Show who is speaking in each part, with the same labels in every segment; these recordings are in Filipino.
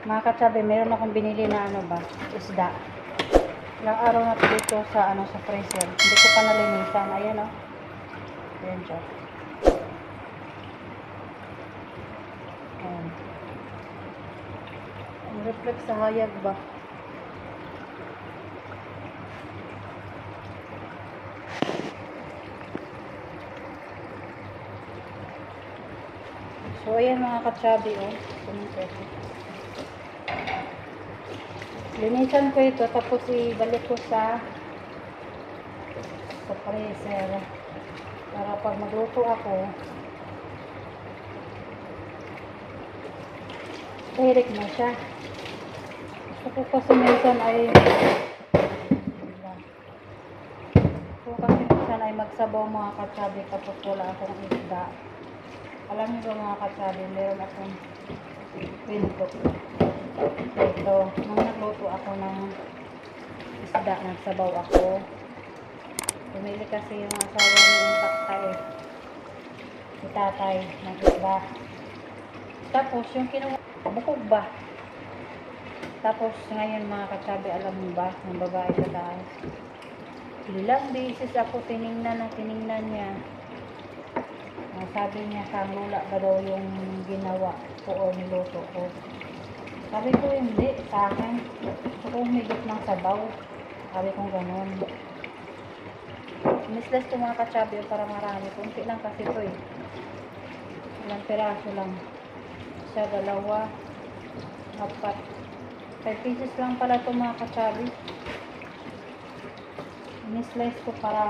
Speaker 1: Mga katsabi, meron akong binili na ano ba, isda. Ilang araw na dito sa ano sa freezer. Hindi ko pa nalinisan. Ayan oh. Ayan siya. Ayan. Ang reflect sa hayag ba? So ayan mga katsabi oh. Linisan ko ito tapos ibalik ko sa freezer para pag magluto ako hirik na siya. Gusto ko kasi minsan ay magsabaw mga katsabi tapos wala akong isda. Alam niyo ba mga katsabi, meron akong pinto. Ito, nung nagluto ako ng isda, nagsabaw ako. Pumili kasi yung asawa ng tatay. Si tatay ng isda. Tapos yung kinuha, bukog ba? Tapos ngayon mga katsabi, alam mo ba, ng babae sa taas. Ilang beses ako tiningnan niya. Sabi niya, kang lula ba daw yung ginawa ko o niluto ko. Sabi ko, hindi, sa akin. Gusto ko humigit ng sabaw. Sabi ko gano'n. Mislas ito mga katsabi para marami. Kunti lang kasi ito eh. Ilang piraso lang. Isa, dalawa, apat. 5 pieces lang pala ito mga katsabi. Mislas ko para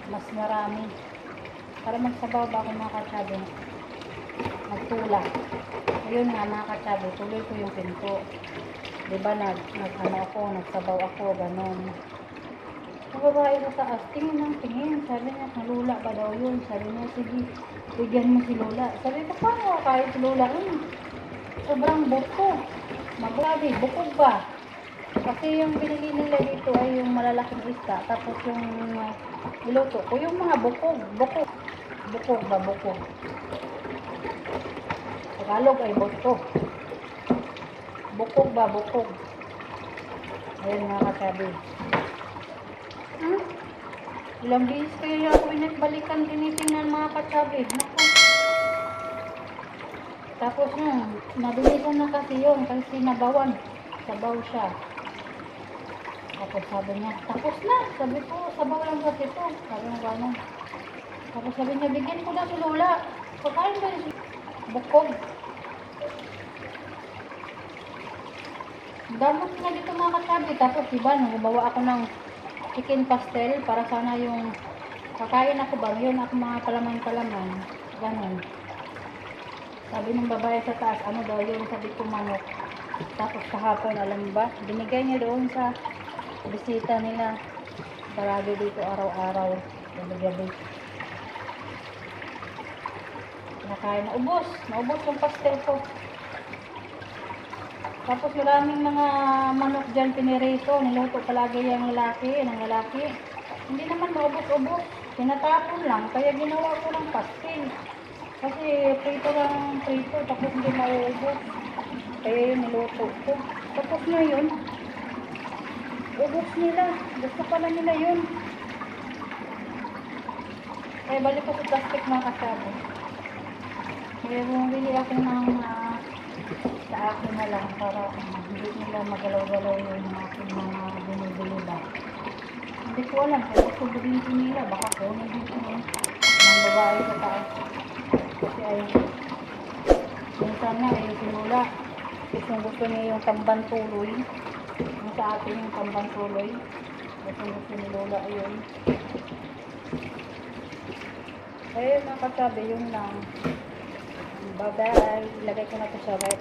Speaker 1: mas marami. Para magsabaw ba ako mga katsabi. Magtula. Ayun nga mga katsabi, tuloy ko yung pinto. Diba nag-ano ako, nagsabaw ako, ganon. Ang babae sa taas, tingin ng tingin. Sabi niya, nalula ba daw yun? Sabi niya, sige, bigyan mo si Lola. Sabi ko, paano kahit si Lola? Sobrang buko. Maglabi, bukog ba? Kasi yung binili nila dito ay yung malalaking isda. Tapos yung niluto ko, yung mga bukog. Bukog ba, bukog? Tagalog ay bukog. Bukog ba, bukog? Ayan mga katsabi. Ilang beses kayo ako balikan tinitingnan mga katsabi. Naku. Tapos nabilisan na kasi yun. Kasi nabawan. Sabaw siya. Tapos sabi niya, tapos na. Sabi ko, sabaw lang kasi ito. Sabi mo gano'n. Tapos sabi niya, bigyan ko na si Lola. Pagkain ba yung bukog? Damot na dito mga katsabi. Tapos diba, gumawa ako ng chicken pastel para sana yung kakain ako ba, yun ako mga palaman-palaman. Ganun. Sabi ng babae sa taas, ano daw yun, sabi ko manok. Tapos kahapon, alam ba, binigay niya doon sa bisita nila. Palagi dito araw-araw. Gabi-gabi. Nakain na. Naubos yung pastel ko. Tapos maraming mga manok dyan pinirito. Niluto palagi yung lalaki. Hindi naman maubos-ubos. Tinatapon lang. Kaya ginawa ko ng pastel. Kasi prito lang prito. Tapos hindi maubos. Kaya yun niluto ko. Tapos na yun. Ubos nila. Gusto pala nila yun. Kaya balik ko sa plastic mga kasabo. Kaya bumili ako ng sa akin na lang para hindi nila magalaw-galaw yung aking mga binibili ba. Hindi ko alam kaya sobrang nila. Baka kunin dito ng babae sa taas. Kasi ay minsan na ay sinula. Gusto niya yung tamban tuloy. Yung sa atin yung tamban tuloy. Gusto ni Lola ayun. Kaya mga kasabi yun lang. Bye-bye. Ilagay ko na ito sa rep.